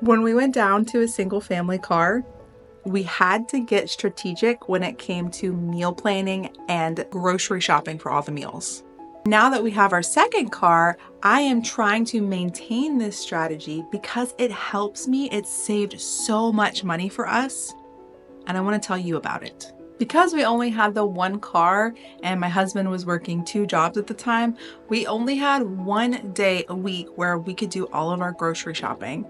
When we went down to a single family car, we had to get strategic when it came to meal planning and grocery shopping for all the meals. Now that we have our second car, I am trying to maintain this strategy because it helps me. It's saved so much money for us, and I want to tell you about it. Because we only had the one car and my husband was working 2 jobs at the time, we only had one day a week where we could do all of our grocery shopping.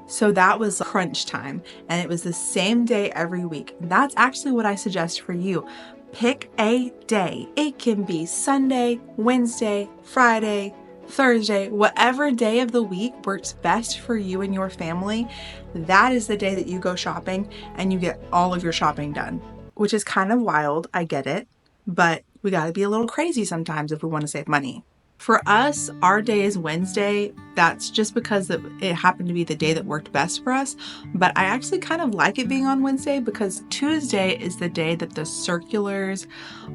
So that was crunch time, and it was the same day every week. That's actually what I suggest for you. Pick a day. It can be Sunday, Wednesday, Friday, Thursday, whatever day of the week works best for you and your family. That is the day that you go shopping and you get all of your shopping done, which is kind of wild. I get it, but we got to be a little crazy sometimes if we want to save money. For us, our day is Wednesday. That's just because it happened to be the day that worked best for us. But I actually kind of like it being on Wednesday because Tuesday is the day that the circulars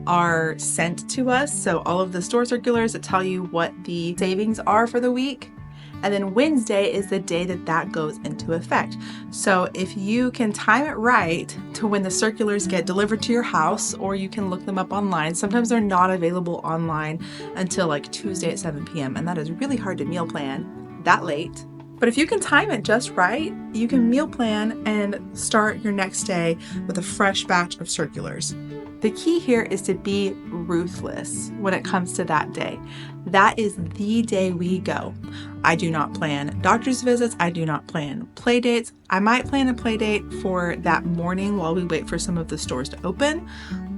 are sent to us. So all of the store circulars that tell you what the savings are for the week. And then Wednesday is the day that goes into effect. So if you can time it right to when the circulars get delivered to your house, or you can look them up online. Sometimes they're not available online until like Tuesday at 7 p.m. And that is really hard to meal plan that late. But if you can time it just right, you can meal plan and start your next day with a fresh batch of circulars. The key here is to be ruthless when it comes to that day. That is the day we go. I do not plan doctor's visits. I do not plan play dates. I might plan a play date for that morning while we wait for some of the stores to open,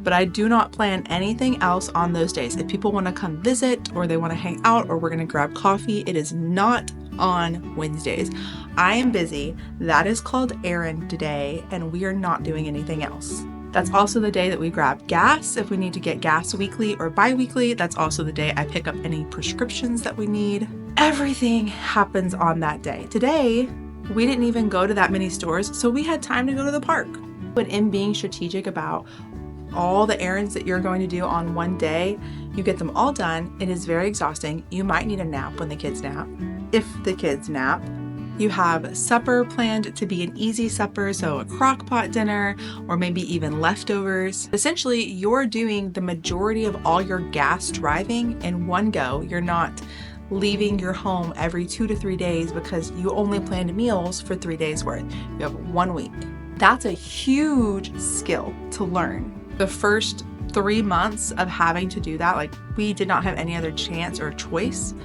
but I do not plan anything else on those days. If people want to come visit or they want to hang out or we're going to grab coffee, it is not on Wednesdays. I am busy. That is called errand day, and we are not doing anything else. That's also the day that we grab gas if we need to get gas weekly or bi-weekly. That's also the day I pick up any prescriptions that we need. Everything happens on that day. Today, we didn't even go to that many stores, so we had time to go to the park. But in being strategic about all the errands that you're going to do on one day, you get them all done. It is very exhausting. You might need a nap when the kids nap, if the kids nap. You have supper planned to be an easy supper, so a crock pot dinner or maybe even leftovers. Essentially, you're doing the majority of all your gas driving in one go. You're not leaving your home every 2 to 3 days because you only planned meals for 3 days worth. You have 1 week. That's a huge skill to learn. The first 3 months of having to do that, like we did not have any other chance or choice.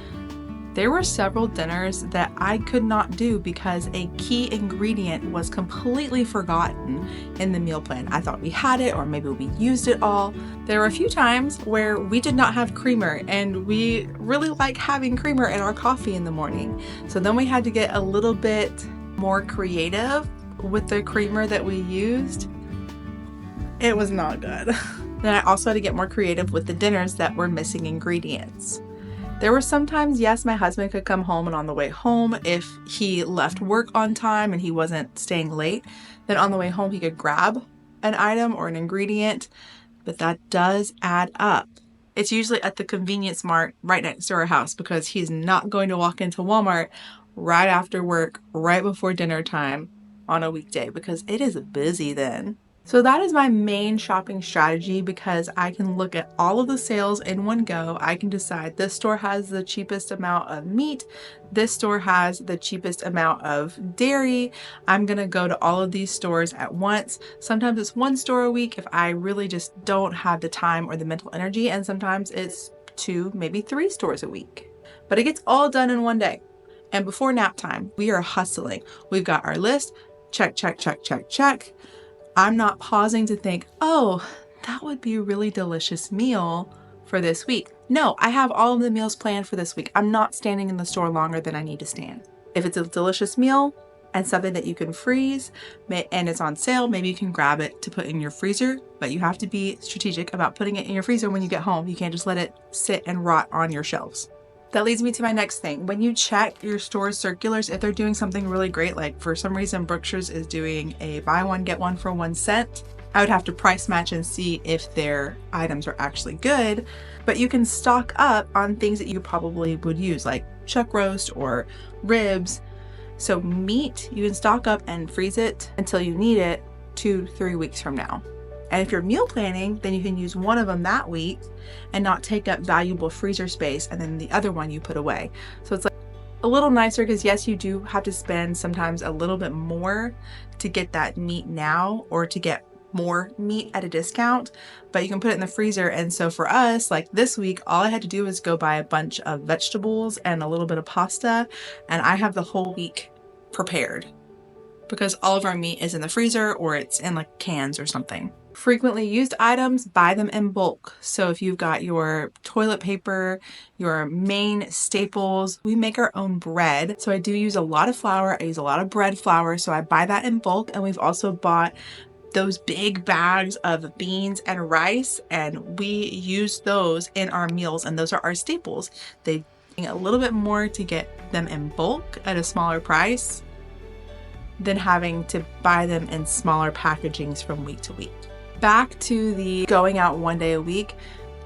There were several dinners that I could not do because a key ingredient was completely forgotten in the meal plan. I thought we had it, or maybe we used it all. There were a few times where we did not have creamer, and we really like having creamer in our coffee in the morning. So then we had to get a little bit more creative with the creamer that we used. It was not good. Then I also had to get more creative with the dinners that were missing ingredients. There were sometimes, yes, my husband could come home, and on the way home, if he left work on time and he wasn't staying late, then on the way home he could grab an item or an ingredient, but that does add up. It's usually at the convenience mart right next to our house because he's not going to walk into Walmart right after work, right before dinner time on a weekday because it is busy then. So that is my main shopping strategy because I can look at all of the sales in one go. I can decide this store has the cheapest amount of meat. This store has the cheapest amount of dairy. I'm going to go to all of these stores at once. Sometimes it's 1 store a week if I really just don't have the time or the mental energy. And sometimes it's 2, maybe 3 stores a week. But it gets all done in one day. And before nap time, we are hustling. We've got our list. Check, check, check, check, check. I'm not pausing to think, oh, that would be a really delicious meal for this week. No, I have all of the meals planned for this week. I'm not standing in the store longer than I need to stand. If it's a delicious meal and something that you can freeze and it's on sale, maybe you can grab it to put in your freezer, but you have to be strategic about putting it in your freezer when you get home. You can't just let it sit and rot on your shelves. That leads me to my next thing. When you check your store's circulars, if they're doing something really great, like for some reason Brookshire's is doing a buy one, get one for 1 cent, I would have to price match and see if their items are actually good. But you can stock up on things that you probably would use, like chuck roast or ribs. So meat, you can stock up and freeze it until you need it 2-3 weeks from now. And if you're meal planning, then you can use one of them that week and not take up valuable freezer space, and then the other one you put away. So it's like a little nicer, because yes, you do have to spend sometimes a little bit more to get that meat now, or to get more meat at a discount, but you can put it in the freezer. And so for us, like this week, all I had to do was go buy a bunch of vegetables and a little bit of pasta, and I have the whole week prepared because all of our meat is in the freezer or it's in like cans or something. Frequently used items, buy them in bulk. So if you've got your toilet paper, your main staples, we make our own bread. So I do use a lot of flour. I use a lot of bread flour. So I buy that in bulk. And we've also bought those big bags of beans and rice, and we use those in our meals, and those are our staples. They take a little bit more to get them in bulk at a smaller price than having to buy them in smaller packagings from week to week. Back to the going out one day a week,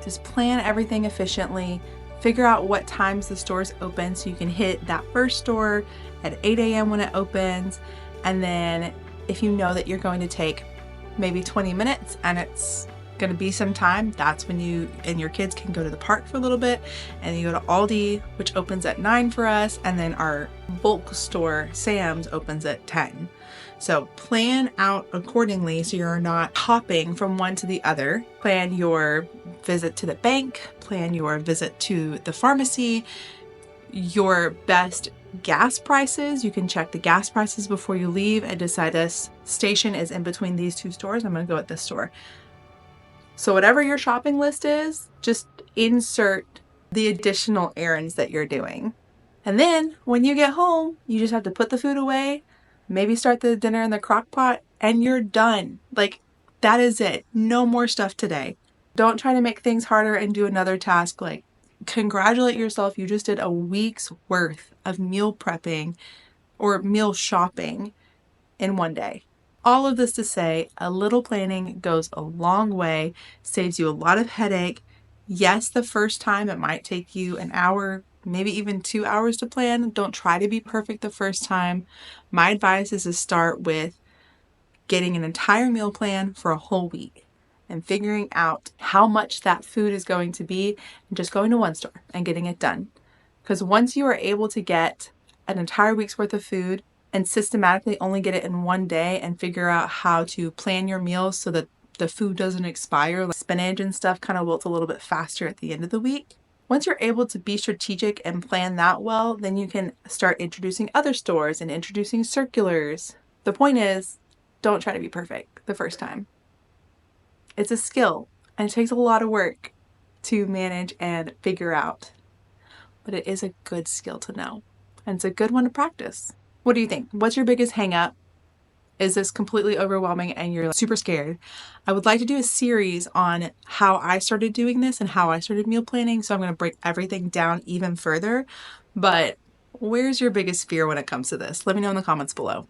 just plan everything efficiently. Figure out what times the stores open so you can hit that first store at 8 a.m. when it opens. And then if you know that you're going to take maybe 20 minutes and it's going to be some time, that's when you and your kids can go to the park for a little bit, and you go to Aldi, which opens at 9 for us, and then our bulk store Sam's opens at 10. So plan out accordingly so you're not hopping from one to the other. Plan your visit to the bank, plan your visit to the pharmacy, your best gas prices. You can check the gas prices before you leave and decide this station is in between these two stores, I'm going to go at this store. So whatever your shopping list is, just insert the additional errands that you're doing. And then when you get home, you just have to put the food away, maybe start the dinner in the crock pot, and you're done. Like, that is it. No more stuff today. Don't try to make things harder and do another task. Like, congratulate yourself. You just did a week's worth of meal prepping or meal shopping in one day. All of this to say, a little planning goes a long way, saves you a lot of headache. Yes, the first time it might take you an hour, maybe even 2 hours to plan. Don't try to be perfect the first time. My advice is to start with getting an entire meal plan for a whole week and figuring out how much that food is going to be, and just going to one store and getting it done. Because once you are able to get an entire week's worth of food and systematically only get it in one day and figure out how to plan your meals so that the food doesn't expire, like spinach and stuff kind of wilts a little bit faster at the end of the week. Once you're able to be strategic and plan that well, then you can start introducing other stores and introducing circulars. The point is, don't try to be perfect the first time. It's a skill, and it takes a lot of work to manage and figure out. But it is a good skill to know, and it's a good one to practice. What do you think? What's your biggest hang up? Is this completely overwhelming and you're super scared? I would like to do a series on how I started doing this and how I started meal planning. So I'm going to break everything down even further. But where's your biggest fear when it comes to this? Let me know in the comments below.